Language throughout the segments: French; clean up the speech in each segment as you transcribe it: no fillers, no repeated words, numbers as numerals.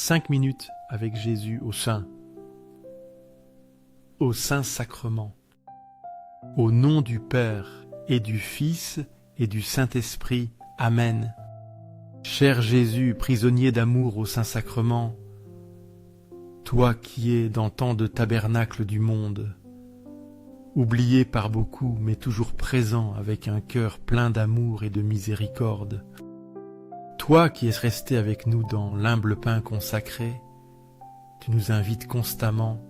5 minutes avec Jésus au Saint-Sacrement. Au nom du Père et du Fils et du Saint-Esprit. Amen. Cher Jésus, prisonnier d'amour au Saint-Sacrement, toi qui es dans tant de tabernacles du monde, oublié par beaucoup mais toujours présent avec un cœur plein d'amour et de miséricorde, toi qui es resté avec nous dans l'humble pain consacré, tu nous invites constamment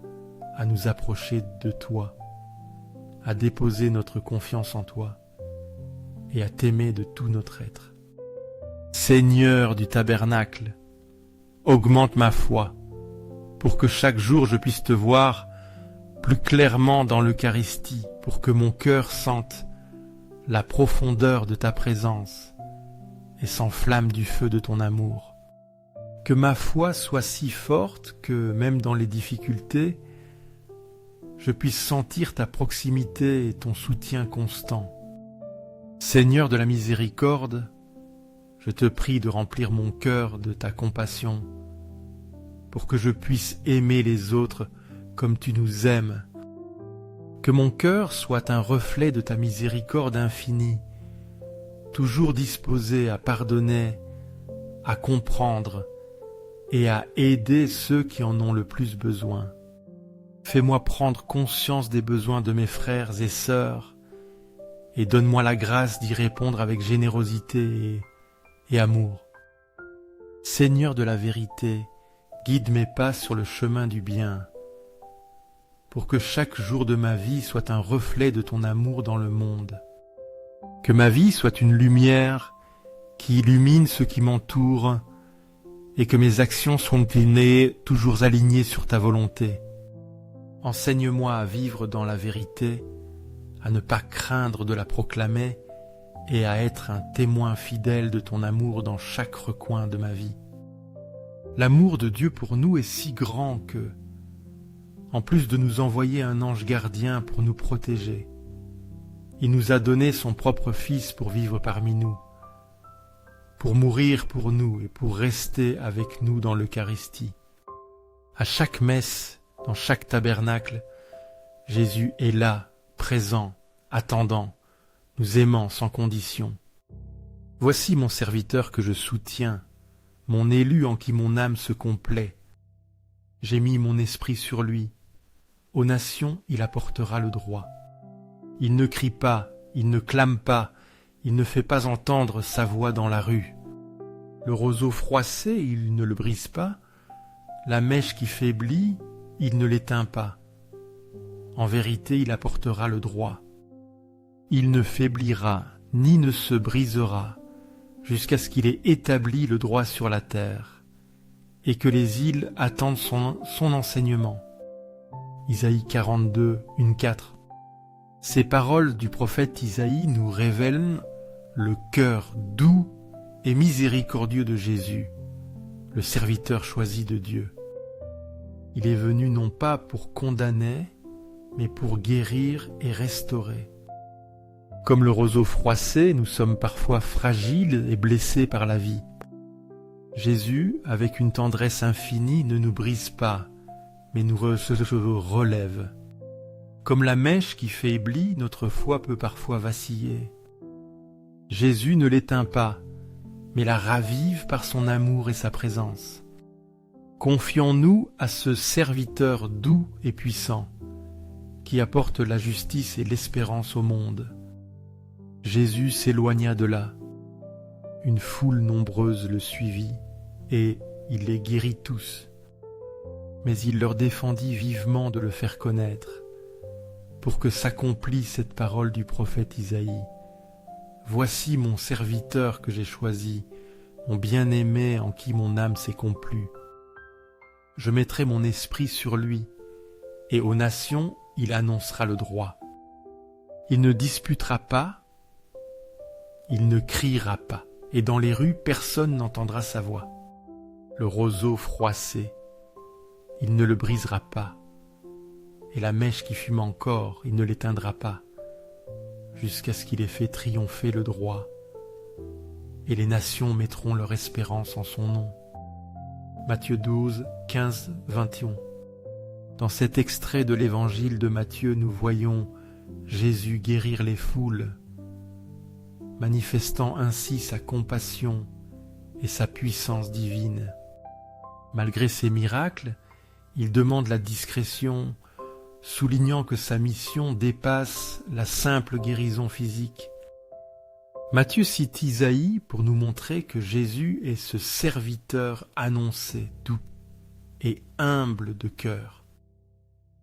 à nous approcher de toi, à déposer notre confiance en toi et à t'aimer de tout notre être. Seigneur du tabernacle, augmente ma foi pour que chaque jour je puisse te voir plus clairement dans l'Eucharistie, pour que mon cœur sente la profondeur de ta présence et s'enflamme du feu de ton amour. Que ma foi soit si forte que, même dans les difficultés, je puisse sentir ta proximité et ton soutien constant. Seigneur de la miséricorde, je te prie de remplir mon cœur de ta compassion, pour que je puisse aimer les autres comme tu nous aimes. Que mon cœur soit un reflet de ta miséricorde infinie, toujours disposé à pardonner, à comprendre et à aider ceux qui en ont le plus besoin. Fais-moi prendre conscience des besoins de mes frères et sœurs et donne-moi la grâce d'y répondre avec générosité et amour. Seigneur de la vérité, guide mes pas sur le chemin du bien, pour que chaque jour de ma vie soit un reflet de ton amour dans le monde. Que ma vie soit une lumière qui illumine ce qui m'entoure et que mes actions soient toujours alignées sur ta volonté. Enseigne-moi à vivre dans la vérité, à ne pas craindre de la proclamer et à être un témoin fidèle de ton amour dans chaque recoin de ma vie. L'amour de Dieu pour nous est si grand que, en plus de nous envoyer un ange gardien pour nous protéger, il nous a donné son propre Fils pour vivre parmi nous, pour mourir pour nous et pour rester avec nous dans l'Eucharistie. À chaque messe, dans chaque tabernacle, Jésus est là, présent, attendant, nous aimant sans condition. Voici mon serviteur que je soutiens, mon élu en qui mon âme se complaît. J'ai mis mon esprit sur lui. Aux nations, il apportera le droit. Il ne crie pas, il ne clame pas, il ne fait pas entendre sa voix dans la rue. Le roseau froissé, il ne le brise pas. La mèche qui faiblit, il ne l'éteint pas. En vérité, il apportera le droit. Il ne faiblira, ni ne se brisera, jusqu'à ce qu'il ait établi le droit sur la terre, et que les îles attendent son enseignement. Isaïe 42, 1-4. Ces paroles du prophète Isaïe nous révèlent le cœur doux et miséricordieux de Jésus, le serviteur choisi de Dieu. Il est venu non pas pour condamner, mais pour guérir et restaurer. Comme le roseau froissé, nous sommes parfois fragiles et blessés par la vie. Jésus, avec une tendresse infinie, ne nous brise pas, mais nous relève. Comme la mèche qui faiblit, notre foi peut parfois vaciller. Jésus ne l'éteint pas, mais la ravive par son amour et sa présence. Confions-nous à ce serviteur doux et puissant, qui apporte la justice et l'espérance au monde. Jésus s'éloigna de là. Une foule nombreuse le suivit, et il les guérit tous. Mais il leur défendit vivement de le faire connaître, pour que s'accomplisse cette parole du prophète Isaïe. Voici mon serviteur que j'ai choisi, mon bien-aimé en qui mon âme s'est complue. Je mettrai mon esprit sur lui, et aux nations il annoncera le droit. Il ne disputera pas, il ne criera pas, et dans les rues personne n'entendra sa voix. Le roseau froissé, il ne le brisera pas, et la mèche qui fume encore, il ne l'éteindra pas, jusqu'à ce qu'il ait fait triompher le droit, et les nations mettront leur espérance en son nom. Matthieu 12, 15, 21. Dans cet extrait de l'évangile de Matthieu, nous voyons Jésus guérir les foules, manifestant ainsi sa compassion et sa puissance divine. Malgré ces miracles, il demande la discrétion, soulignant que sa mission dépasse la simple guérison physique. Matthieu cite Isaïe pour nous montrer que Jésus est ce serviteur annoncé, doux et humble de cœur.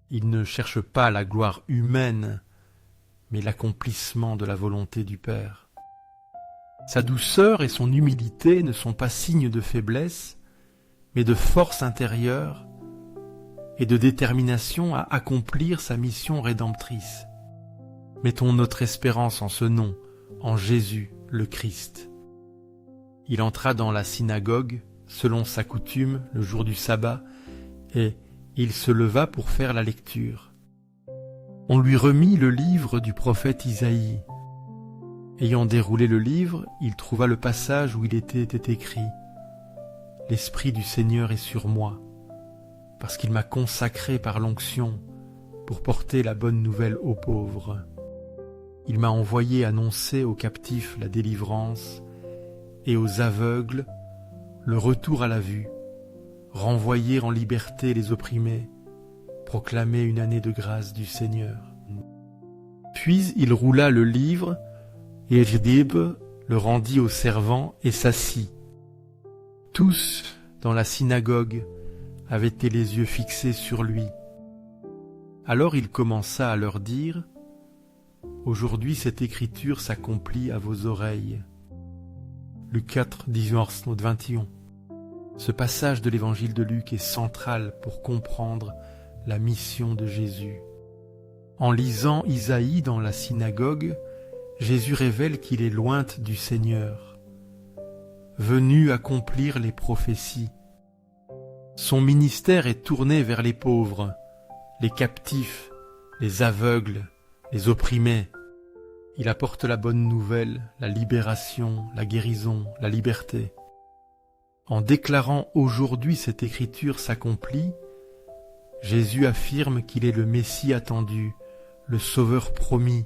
Il ne cherche pas la gloire humaine, mais l'accomplissement de la volonté du Père. Sa douceur et son humilité ne sont pas signes de faiblesse, mais de force intérieure et de détermination à accomplir sa mission rédemptrice. Mettons notre espérance en ce nom, en Jésus le Christ. Il entra dans la synagogue, selon sa coutume, le jour du sabbat, et il se leva pour faire la lecture. On lui remit le livre du prophète Isaïe. Ayant déroulé le livre, il trouva le passage où il était écrit « L'Esprit du Seigneur est sur moi, parce qu'il m'a consacré par l'onction pour porter la bonne nouvelle aux pauvres. Il m'a envoyé annoncer aux captifs la délivrance et aux aveugles le retour à la vue, renvoyer en liberté les opprimés, proclamer une année de grâce du Seigneur. » Puis il roula le livre et Eldib le rendit au servant et s'assit. Tous dans la synagogue avaient les yeux fixés sur lui. Alors il commença à leur dire « Aujourd'hui cette écriture s'accomplit à vos oreilles. » Luc 4, 19-21. Ce passage de l'évangile de Luc est central pour comprendre la mission de Jésus. En lisant Isaïe dans la synagogue, Jésus révèle qu'il est loin du Seigneur, venu accomplir les prophéties. Son ministère est tourné vers les pauvres, les captifs, les aveugles, les opprimés. Il apporte la bonne nouvelle, la libération, la guérison, la liberté. En déclarant « Aujourd'hui cette écriture s'accomplit », Jésus affirme qu'il est le Messie attendu, le Sauveur promis.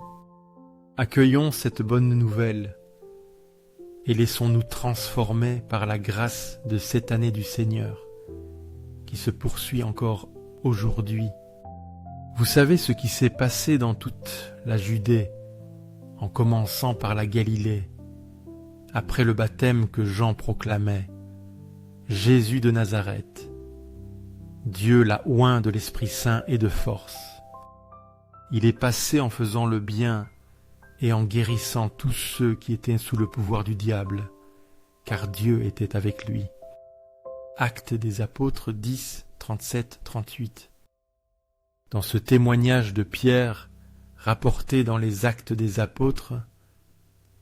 Accueillons cette bonne nouvelle et laissons-nous transformer par la grâce de cette année du Seigneur qui se poursuit encore aujourd'hui. Vous savez ce qui s'est passé dans toute la Judée, en commençant par la Galilée, après le baptême que Jean proclamait. Jésus de Nazareth, Dieu l'a oint de l'Esprit Saint et de force. Il est passé en faisant le bien et en guérissant tous ceux qui étaient sous le pouvoir du diable, car Dieu était avec lui. Actes des Apôtres 10, 37-38. Dans ce témoignage de Pierre, rapporté dans les Actes des Apôtres,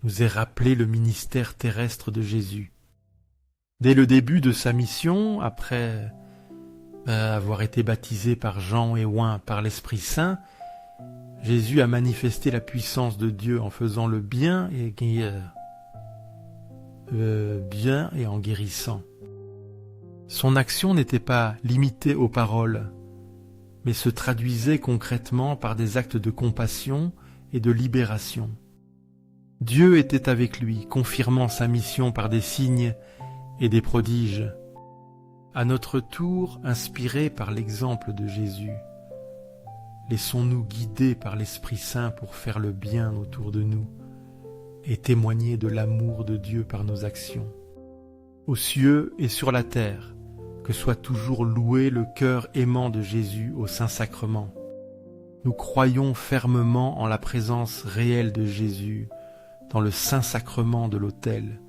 nous est rappelé le ministère terrestre de Jésus. Dès le début de sa mission, après avoir été baptisé par Jean et oint par l'Esprit Saint, Jésus a manifesté la puissance de Dieu en faisant le bien et en guérissant. Son action n'était pas limitée aux paroles, mais se traduisait concrètement par des actes de compassion et de libération. Dieu était avec lui, confirmant sa mission par des signes et des prodiges. À notre tour, inspirés par l'exemple de Jésus, laissons-nous guider par l'Esprit Saint pour faire le bien autour de nous et témoigner de l'amour de Dieu par nos actions. Aux cieux et sur la terre, que soit toujours loué le cœur aimant de Jésus au Saint-Sacrement. Nous croyons fermement en la présence réelle de Jésus dans le Saint-Sacrement de l'autel.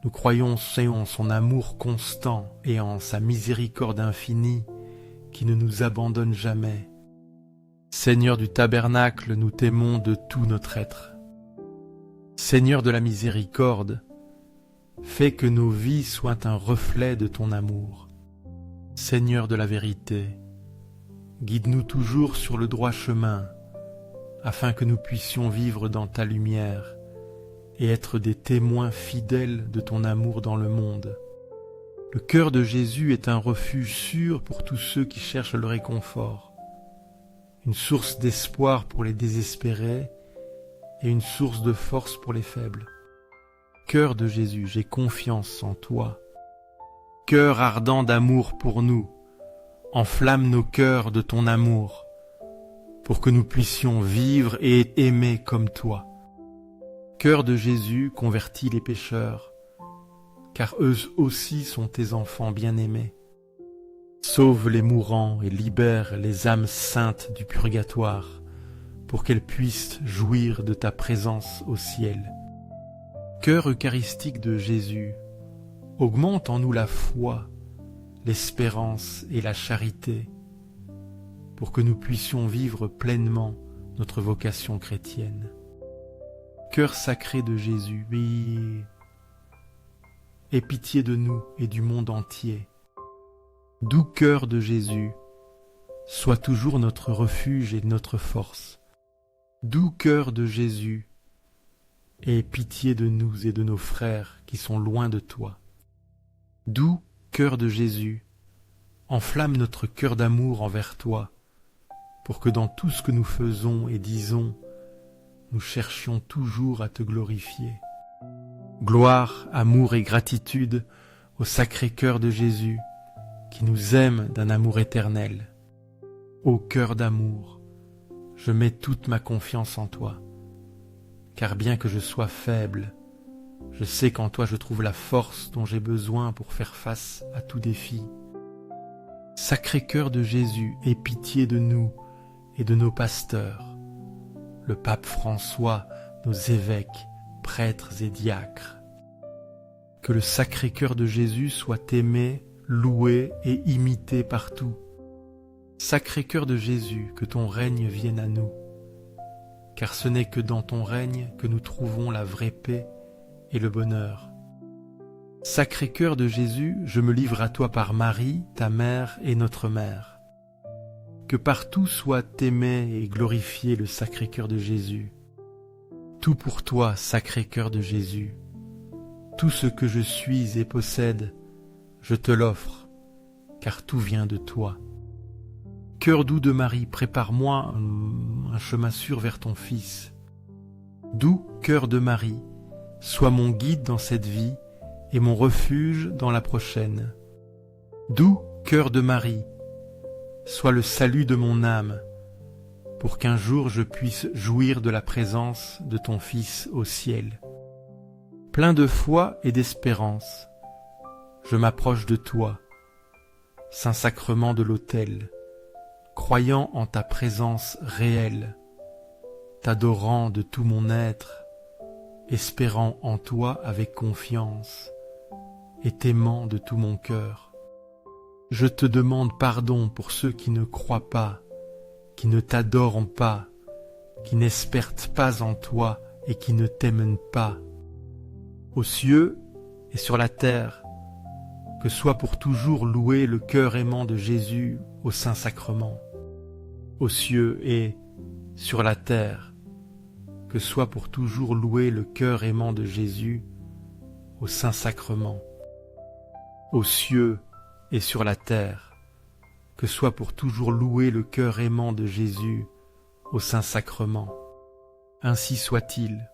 Nous croyons en son amour constant et en sa miséricorde infinie qui ne nous abandonne jamais. Seigneur du tabernacle, nous t'aimons de tout notre être. Seigneur de la miséricorde, fais que nos vies soient un reflet de ton amour. Seigneur de la vérité, guide-nous toujours sur le droit chemin, afin que nous puissions vivre dans ta lumière et être des témoins fidèles de ton amour dans le monde. Le cœur de Jésus est un refuge sûr pour tous ceux qui cherchent le réconfort, une source d'espoir pour les désespérés et une source de force pour les faibles. Cœur de Jésus, j'ai confiance en toi. Cœur ardent d'amour pour nous, enflamme nos cœurs de ton amour, pour que nous puissions vivre et aimer comme toi. Cœur de Jésus, convertis les pécheurs, car eux aussi sont tes enfants bien-aimés. Sauve les mourants et libère les âmes saintes du purgatoire, pour qu'elles puissent jouir de ta présence au ciel. Cœur eucharistique de Jésus, augmente en nous la foi, l'espérance et la charité, pour que nous puissions vivre pleinement notre vocation chrétienne. Cœur sacré de Jésus, aie pitié de nous et du monde entier. Doux cœur de Jésus, sois toujours notre refuge et notre force. Doux cœur de Jésus, aie pitié de nous et de nos frères qui sont loin de toi. Doux cœur de Jésus, enflamme notre cœur d'amour envers toi, pour que dans tout ce que nous faisons et disons, nous cherchions toujours à te glorifier. Gloire, amour et gratitude au sacré cœur de Jésus, qui nous aime d'un amour éternel. Ô cœur d'amour, je mets toute ma confiance en toi, car bien que je sois faible, je sais qu'en toi je trouve la force dont j'ai besoin pour faire face à tout défi. Sacré cœur de Jésus, aie pitié de nous et de nos pasteurs, le pape François, nos évêques, prêtres et diacres. Que le sacré cœur de Jésus soit aimé, loué et imité partout. Sacré cœur de Jésus, que ton règne vienne à nous, car ce n'est que dans ton règne que nous trouvons la vraie paix et le bonheur. Sacré cœur de Jésus, je me livre à toi par Marie, ta mère et notre mère. Que partout soit aimé et glorifié le sacré cœur de Jésus. Tout pour toi, sacré cœur de Jésus. Tout ce que je suis et possède, je te l'offre, car tout vient de toi. Cœur doux de Marie, prépare-moi un chemin sûr vers ton Fils. Doux cœur de Marie, sois mon guide dans cette vie et mon refuge dans la prochaine. Doux cœur de Marie, sois le salut de mon âme, pour qu'un jour je puisse jouir de la présence de ton Fils au ciel. Plein de foi et d'espérance, je m'approche de toi, Saint-Sacrement de l'autel, croyant en ta présence réelle, t'adorant de tout mon être, espérant en toi avec confiance, et t'aimant de tout mon cœur. Je te demande pardon pour ceux qui ne croient pas, qui ne t'adorent pas, qui n'espèrent pas en toi et qui ne t'aiment pas. Aux cieux et sur la terre, que soit pour toujours loué le cœur aimant de Jésus au Saint-Sacrement. Aux cieux et sur la terre, que soit pour toujours loué le cœur aimant de Jésus au Saint-Sacrement. Aux cieux et sur la terre, que soit pour toujours loué le cœur aimant de Jésus au Saint-Sacrement. Ainsi soit-il.